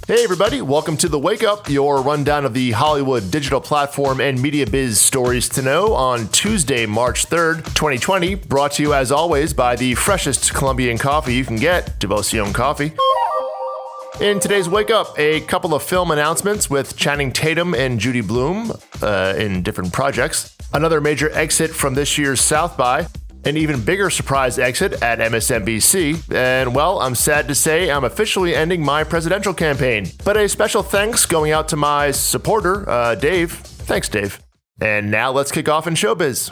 Hey everybody, welcome to the Wake Up, your rundown of the Hollywood digital platform and media biz stories to know on Tuesday, March 3rd, 2020, brought to you as always by the freshest Colombian coffee you can get, Devoción Coffee. In today's Wake Up, a couple of film announcements with Channing Tatum and Judy Blume in different projects, another major exit from this year's South by, an even bigger surprise exit at MSNBC, and well, I'm sad to say I'm officially ending my presidential campaign. But a special thanks going out to my supporter, Dave. Thanks, Dave. And now let's kick off in showbiz.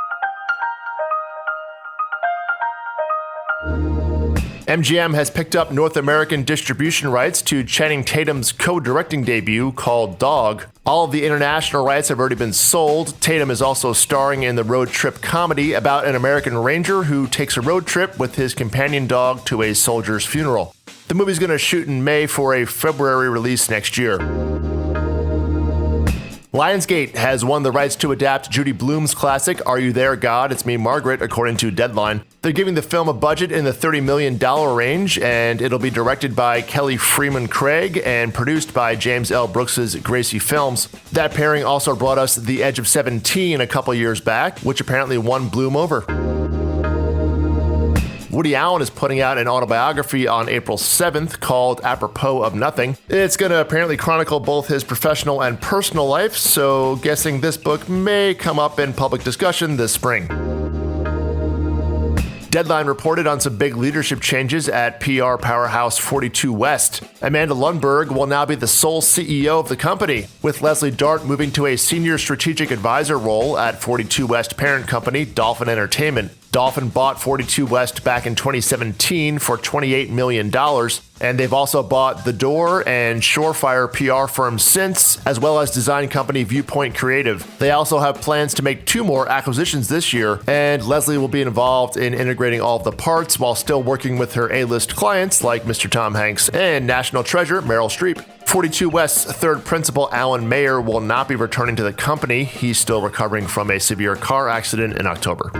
MGM has picked up North American distribution rights to Channing Tatum's co-directing debut called Dog. All of the international rights have already been sold. Tatum is also starring in the road trip comedy about an American ranger who takes a road trip with his companion dog to a soldier's funeral. The movie's going to shoot in May for a February release next year. Lionsgate has won the rights to adapt Judy Blume's classic Are You There, God? It's Me, Margaret, according to Deadline. They're giving the film a budget in the $30 million range, and it'll be directed by Kelly Freeman Craig and produced by James L. Brooks' Gracie Films. That pairing also brought us The Edge of 17 a couple years back, which apparently won Blume over. Woody Allen is putting out an autobiography on April 7th called Apropos of Nothing. It's going to apparently chronicle both his professional and personal life, so guessing this book may come up in public discussion this spring. Deadline reported on some big leadership changes at PR powerhouse 42 West. Amanda Lundberg will now be the sole CEO of the company, with Leslie Dart moving to a senior strategic advisor role at 42 West parent company Dolphin Entertainment. Dolphin bought 42 West back in 2017 for $28 million, and they've also bought The Door and Surefire PR firms since, as well as design company Viewpoint Creative. They also have plans to make 2 more acquisitions this year, and Leslie will be involved in integrating all of the parts while still working with her A-list clients like Mr. Tom Hanks and national treasure Meryl Streep. 42 West's third principal, Alan Mayer, will not be returning to the company. He's still recovering from a severe car accident in October.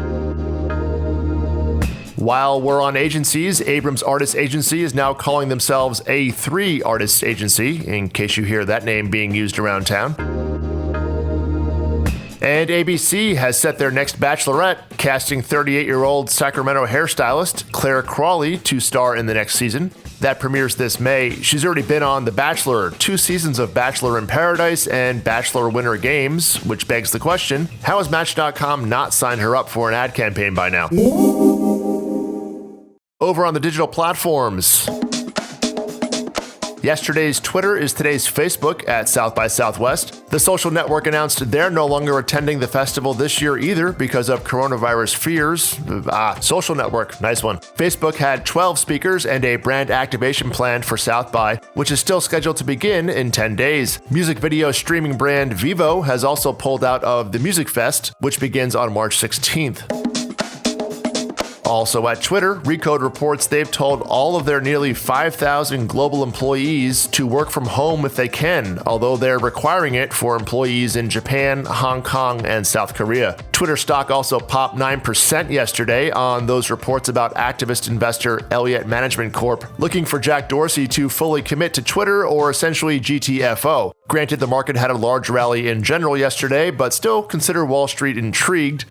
While we're on agencies, Abrams Artist Agency is now calling themselves A3 Artists Agency, in case you hear that name being used around town. And ABC has set their next Bachelorette, casting 38-year-old Sacramento hairstylist Claire Crawley to star in the next season. That premieres this May. She's already been on The Bachelor, 2 seasons of Bachelor in Paradise and Bachelor Winter Games, which begs the question, how has Match.com not signed her up for an ad campaign by now? Over on the digital platforms. Yesterday's Twitter is today's Facebook at South by Southwest. The social network announced they're no longer attending the festival this year either because of coronavirus fears. Social network, nice one. Facebook had 12 speakers and a brand activation plan for South by, which is still scheduled to begin in 10 days. Music video streaming brand Vivo has also pulled out of the Music Fest, which begins on March 16th. Also at Twitter, Recode reports they've told all of their nearly 5,000 global employees to work from home if they can, although they're requiring it for employees in Japan, Hong Kong, and South Korea. Twitter stock also popped 9% yesterday on those reports about activist investor Elliott Management Corp. looking for Jack Dorsey to fully commit to Twitter or essentially GTFO. Granted, the market had a large rally in general yesterday, but still consider Wall Street intrigued.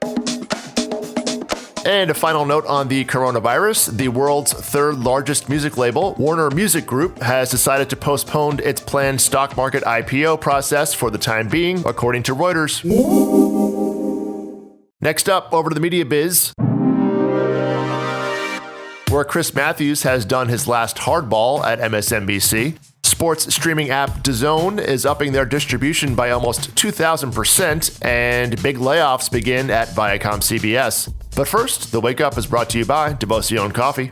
And a final note on the coronavirus, the world's third largest music label, Warner Music Group, has decided to postpone its planned stock market IPO process for the time being, according to Reuters. Next up, over to the media biz, where Chris Matthews has done his last hardball at MSNBC. Sports streaming app DAZN is upping their distribution by almost 2,000%, and big layoffs begin at Viacom CBS. But first, the Wake Up is brought to you by Devoción Coffee.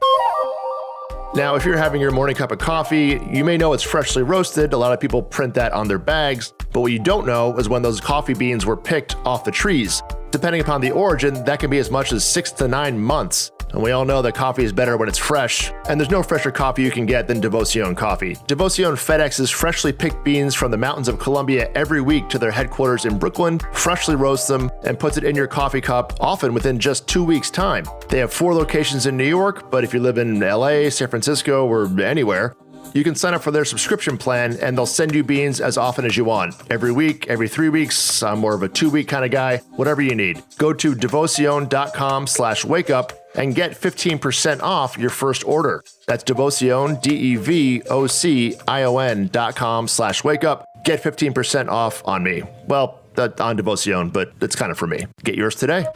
Now, if you're having your morning cup of coffee, you may know it's freshly roasted. A lot of people print that on their bags. But what you don't know is when those coffee beans were picked off the trees. Depending upon the origin, that can be as much as 6 to 9 months. And we all know that coffee is better when it's fresh, and there's no fresher coffee you can get than Devoción Coffee. Devoción FedExes freshly picked beans from the mountains of Colombia every week to their headquarters in Brooklyn, freshly roasts them, and puts it in your coffee cup, often within just 2 weeks' time. They have 4 locations in New York, but if you live in LA, San Francisco, or anywhere, You can sign up for their subscription plan, and they'll send you beans as often as you want. Every week, every 3 weeks. I'm more of a 2-week kind of guy. Whatever you need. Go to devoción.com/wakeup and get 15% off your first order. That's Devoción, DEVOCION.com/wakeup. Get 15% off on me. Well, on Devoción, but it's kind of for me. Get yours today.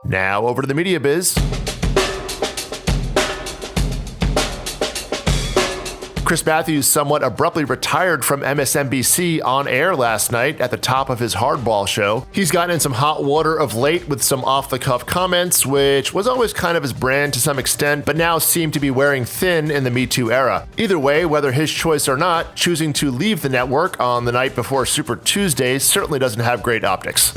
Now over to the media biz. Chris Matthews somewhat abruptly retired from MSNBC on air last night at the top of his hardball show. He's gotten in some hot water of late with some off-the-cuff comments, which was always kind of his brand to some extent, but now seem to be wearing thin in the Me Too era. Either way, whether his choice or not, choosing to leave the network on the night before Super Tuesday certainly doesn't have great optics.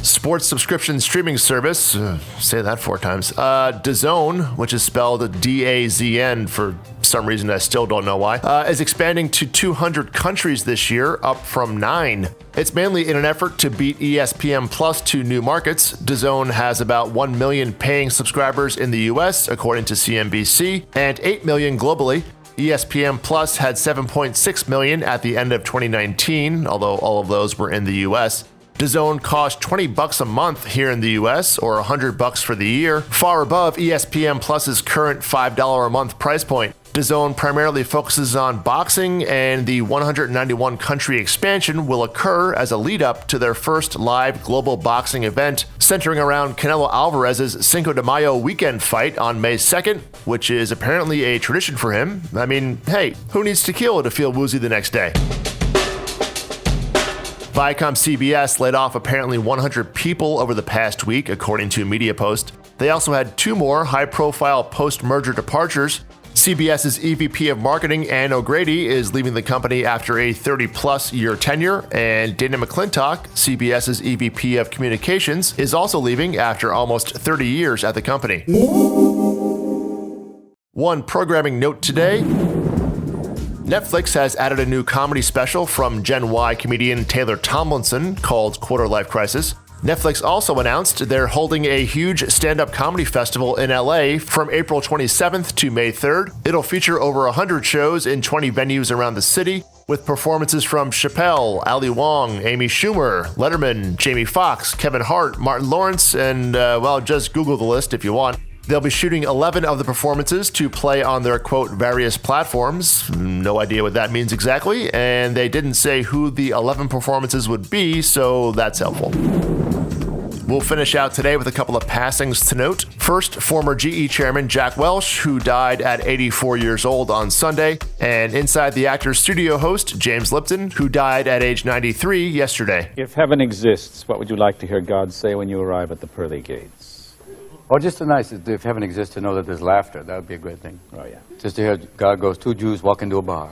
Sports subscription streaming service, say that 4 times, DAZN, which is spelled D-A-Z-N for some reason I still don't know why, is expanding to 200 countries this year, up from 9. It's mainly in an effort to beat ESPN Plus to new markets. DAZN has about 1 million paying subscribers in the US, according to CNBC, and 8 million globally. ESPN Plus had 7.6 million at the end of 2019, although all of those were in the US. DAZN costs $20 a month here in the US, or $100 for the year, far above ESPN Plus's current $5 a month price point. DAZN primarily focuses on boxing, and the 191 country expansion will occur as a lead-up to their first live global boxing event, centering around Canelo Alvarez's Cinco de Mayo weekend fight on May 2nd, which is apparently a tradition for him. I mean, hey, who needs tequila to feel woozy the next day? Viacom CBS laid off apparently 100 people over the past week, according to Media Post. They also had 2 more high-profile post-merger departures. CBS's EVP of Marketing, Ann O'Grady, is leaving the company after a 30-plus year tenure, and Dana McClintock, CBS's EVP of Communications, is also leaving after almost 30 years at the company. One programming note today. Netflix has added a new comedy special from Gen Y comedian Taylor Tomlinson called Quarter Life Crisis. Netflix also announced they're holding a huge stand-up comedy festival in LA from April 27th to May 3rd. It'll feature over 100 shows in 20 venues around the city, with performances from Chappelle, Ali Wong, Amy Schumer, Letterman, Jamie Foxx, Kevin Hart, Martin Lawrence, and, just Google the list if you want. They'll be shooting 11 of the performances to play on their, quote, various platforms. No idea what that means exactly, and they didn't say who the 11 performances would be, so that's helpful. We'll finish out today with a couple of passings to note. First, former GE chairman Jack Welch, who died at 84 years old on Sunday, and Inside the Actors studio host James Lipton, who died at age 93 yesterday. If heaven exists, what would you like to hear God say when you arrive at the pearly gates? Or just the nice, if heaven exists, to know that there's laughter. That would be a great thing. Oh, yeah. Just to hear God goes, 2 Jews walk into a bar.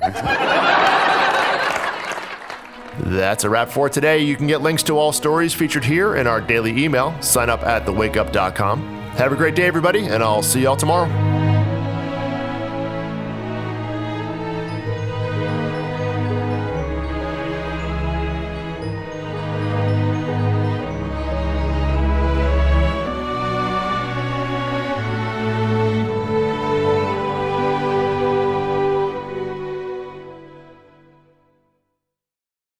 That's a wrap for today. You can get links to all stories featured here in our daily email. Sign up at thewakeup.com. Have a great day, everybody, and I'll see y'all tomorrow.